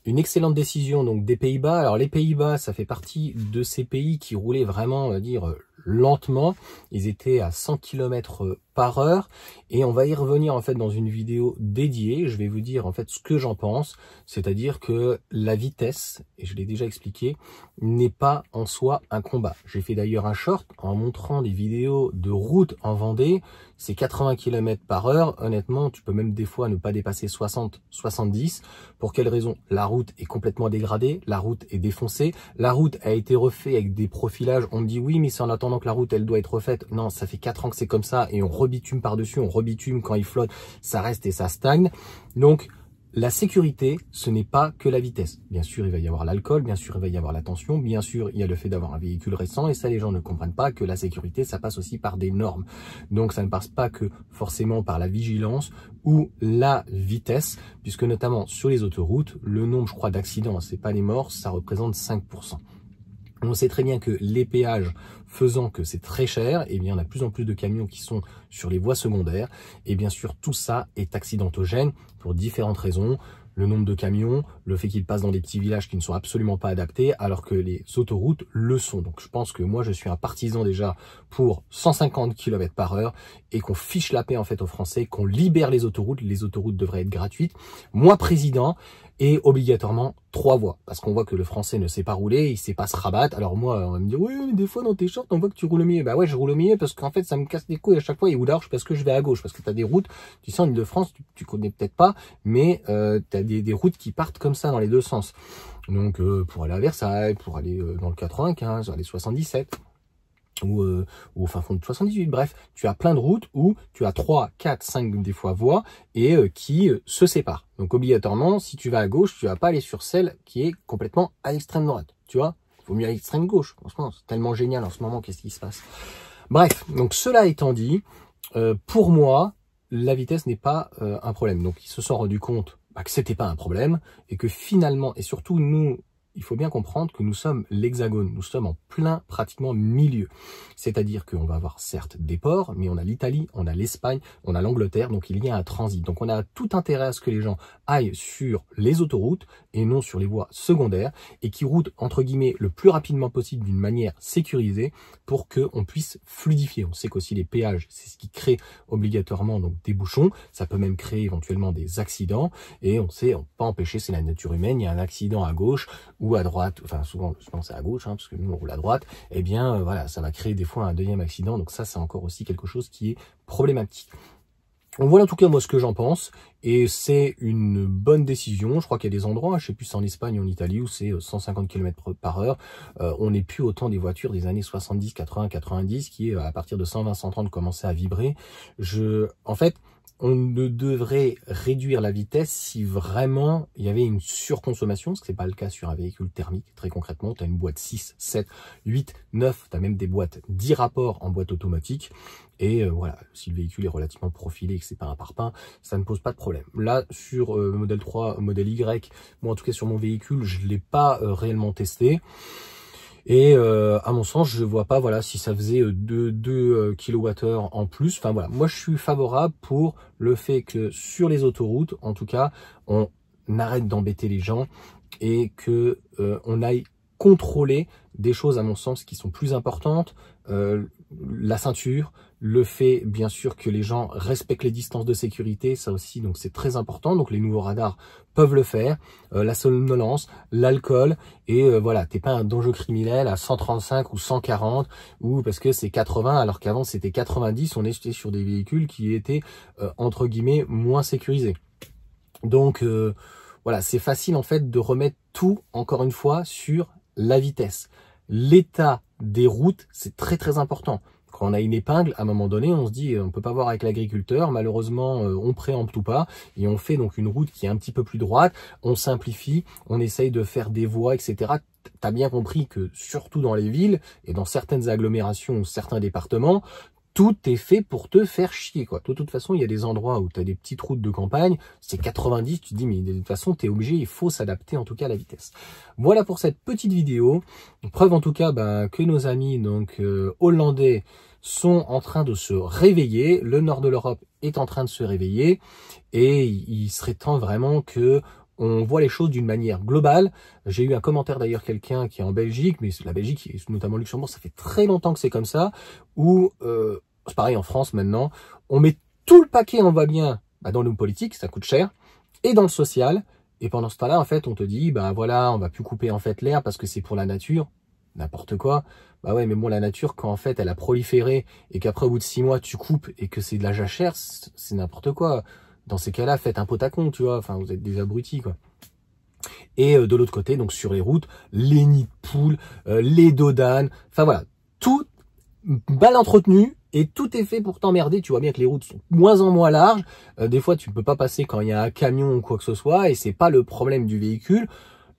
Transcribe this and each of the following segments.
Une excellente décision donc des Pays-Bas. Alors les Pays-Bas, ça fait partie de ces pays qui roulaient vraiment, on va dire, lentement. Ils étaient à 100 km/h et on va y revenir en fait dans une vidéo dédiée. Je vais vous dire en fait ce que j'en pense, c'est-à-dire que la vitesse, et je l'ai déjà expliqué, n'est pas en soi un combat. J'ai fait d'ailleurs un short en montrant des vidéos de route en Vendée. C'est 80 km/h. Honnêtement, tu peux même des fois ne pas dépasser 60, 70. Pour quelle raison? La route est complètement dégradée, la route est défoncée, la route a été refaite avec des profilages. On me dit oui, mais c'est en attendant que la route elle doit être refaite. Non, ça fait 4 ans que c'est comme ça et on rebitume par-dessus, on rebitume quand il flotte, ça reste et ça stagne. Donc la sécurité, ce n'est pas que la vitesse. Bien sûr, il va y avoir l'alcool, bien sûr, il va y avoir la tension, bien sûr, il y a le fait d'avoir un véhicule récent, et ça, les gens ne comprennent pas que la sécurité, ça passe aussi par des normes. Donc, ça ne passe pas que forcément par la vigilance ou la vitesse, puisque notamment sur les autoroutes, le nombre, je crois, d'accidents, c'est pas les morts, ça représente 5%. On sait très bien que les péages faisant que c'est très cher, eh bien, on a de plus en plus de camions qui sont sur les voies secondaires. Et bien sûr, tout ça est accidentogène pour différentes raisons. Le nombre de camions, le fait qu'ils passent dans des petits villages qui ne sont absolument pas adaptés, alors que les autoroutes le sont. Donc je pense que moi, je suis un partisan déjà pour 150 km/h et qu'on fiche la paix en fait aux Français, qu'on libère les autoroutes. Les autoroutes devraient être gratuites. Moi, président, et obligatoirement 3 voies, parce qu'on voit que le Français ne sait pas rouler, il sait pas se rabattre. Alors moi, on va me dire, oui, mais des fois dans tes shorts, on voit que tu roules au milieu. Bah ouais, je roule au milieu parce qu'en fait, ça me casse les couilles à chaque fois, et ou d'arche parce que je vais à gauche, parce que tu as des routes, tu sais, en Ile-de-France, tu connais peut-être pas, mais tu as des routes qui partent comme ça dans les deux sens. Donc pour aller à Versailles, pour aller dans le 95, aller 77, ou au fin fond de 78, bref, tu as plein de routes où tu as 3, 4, 5 des fois voies et qui se séparent. Donc obligatoirement, si tu vas à gauche, tu vas pas aller sur celle qui est complètement à l'extrême droite, tu vois. Il vaut mieux à l'extrême gauche, franchement, c'est tellement génial en ce moment, qu'est-ce qui se passe. Bref, donc cela étant dit, pour moi, la vitesse n'est pas un problème. Donc ils se sont rendus compte que c'était pas un problème et que finalement, et surtout nous, il faut bien comprendre que nous sommes l'Hexagone, nous sommes en plein pratiquement milieu. C'est-à-dire qu'on va avoir certes des ports, mais on a l'Italie, on a l'Espagne, on a l'Angleterre, donc il y a un transit. Donc on a tout intérêt à ce que les gens aillent sur les autoroutes et non sur les voies secondaires et qui roulent entre guillemets le plus rapidement possible d'une manière sécurisée pour qu'on puisse fluidifier. On sait qu'aussi les péages, c'est ce qui crée obligatoirement donc des bouchons, ça peut même créer éventuellement des accidents et on sait, on peut pas empêcher, c'est la nature humaine, il y a un accident à gauche ou à droite, enfin souvent je pense à gauche, parce que nous on roule à droite, et bien voilà, ça va créer des fois un deuxième accident, donc ça c'est encore aussi quelque chose qui est problématique. Donc voilà en tout cas moi ce que j'en pense, et c'est une bonne décision. Je crois qu'il y a des endroits, je sais plus si c'est en Espagne ou en Italie, où c'est 150 km/h, on n'est plus autant des voitures des années 70, 80, 90, qui à partir de 120, 130 commençaient à vibrer. En fait, on ne devrait réduire la vitesse si vraiment il y avait une surconsommation, ce qui n'est pas le cas sur un véhicule thermique. Très concrètement, tu as une boîte 6, 7, 8, 9, tu as même des boîtes 10 rapports en boîte automatique. Et voilà, si le véhicule est relativement profilé et que c'est pas un parpaing, ça ne pose pas de problème. Là, sur modèle 3, modèle Y, moi en tout cas sur mon véhicule, je ne l'ai pas réellement testé. Et à mon sens, je vois pas voilà si ça faisait 2 kWh en plus. Enfin voilà, moi je suis favorable pour le fait que sur les autoroutes, en tout cas, on arrête d'embêter les gens et que on aille contrôler des choses à mon sens qui sont plus importantes, la ceinture, le fait bien sûr que les gens respectent les distances de sécurité, ça aussi donc c'est très important, donc les nouveaux radars peuvent le faire, la somnolence, l'alcool, et voilà, t'es pas un danger criminel à 135 ou 140, ou parce que c'est 80 alors qu'avant c'était 90, on était sur des véhicules qui étaient entre guillemets moins sécurisés. Donc voilà, c'est facile en fait de remettre tout encore une fois sur la vitesse. L'état des routes, c'est très très important. Quand on a une épingle, à un moment donné, on se dit on peut pas voir avec l'agriculteur, malheureusement on préempte ou pas, et on fait donc une route qui est un petit peu plus droite, on simplifie, on essaye de faire des voies, etc. T'as bien compris que surtout dans les villes et dans certaines agglomérations ou certains départements, tout est fait pour te faire chier, quoi. De toute façon, il y a des endroits où tu as des petites routes de campagne, c'est 90, tu te dis, mais de toute façon, tu es obligé, il faut s'adapter en tout cas à la vitesse. Voilà pour cette petite vidéo. Preuve en tout cas que nos amis donc hollandais sont en train de se réveiller. Le nord de l'Europe est en train de se réveiller et il serait temps vraiment que on voit les choses d'une manière globale. J'ai eu un commentaire d'ailleurs, quelqu'un qui est en Belgique, mais la Belgique, et notamment Luxembourg, ça fait très longtemps que c'est comme ça, où, c'est pareil en France maintenant, on met tout le paquet, on va bien, dans le politique, ça coûte cher, et dans le social, et pendant ce temps-là, en fait, on te dit, voilà, on va plus couper en fait l'herbe parce que c'est pour la nature, n'importe quoi. Bah ouais, mais bon, la nature, quand en fait elle a proliféré, et qu'après au bout de 6 mois, tu coupes, et que c'est de la jachère, c'est n'importe quoi. Dans ces cas-là, faites un pot à con, tu vois, enfin, vous êtes des abrutis, quoi. Et de l'autre côté, donc sur les routes, les nids de poules, les dos d'âne, enfin voilà, tout mal entretenu, et tout est fait pour t'emmerder. Tu vois bien que les routes sont de moins en moins larges, des fois tu peux pas passer quand il y a un camion ou quoi que ce soit, et c'est pas le problème du véhicule.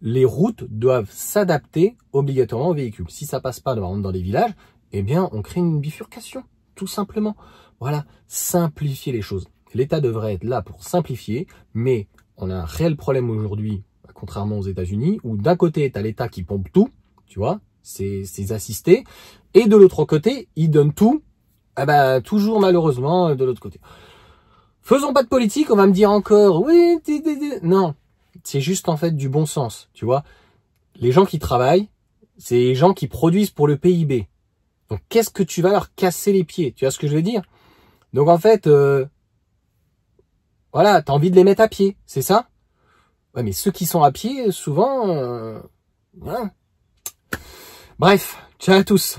Les routes doivent s'adapter obligatoirement au véhicule. Si ça passe pas dans les villages, eh bien on crée une bifurcation, tout simplement. Voilà, simplifier les choses. L'État devrait être là pour simplifier, mais on a un réel problème aujourd'hui, contrairement aux États-Unis, où d'un côté, tu as l'État qui pompe tout, tu vois, c'est assisté, et de l'autre côté, il donne tout, toujours malheureusement de l'autre côté. Faisons pas de politique, on va me dire encore, oui, non, c'est juste en fait du bon sens, tu vois. Les gens qui travaillent, c'est les gens qui produisent pour le PIB. Donc qu'est-ce que tu vas leur casser les pieds, tu vois ce que je veux dire? Donc en fait, voilà, t'as envie de les mettre à pied, c'est ça? Ouais, mais ceux qui sont à pied, souvent... Bref, ciao à tous.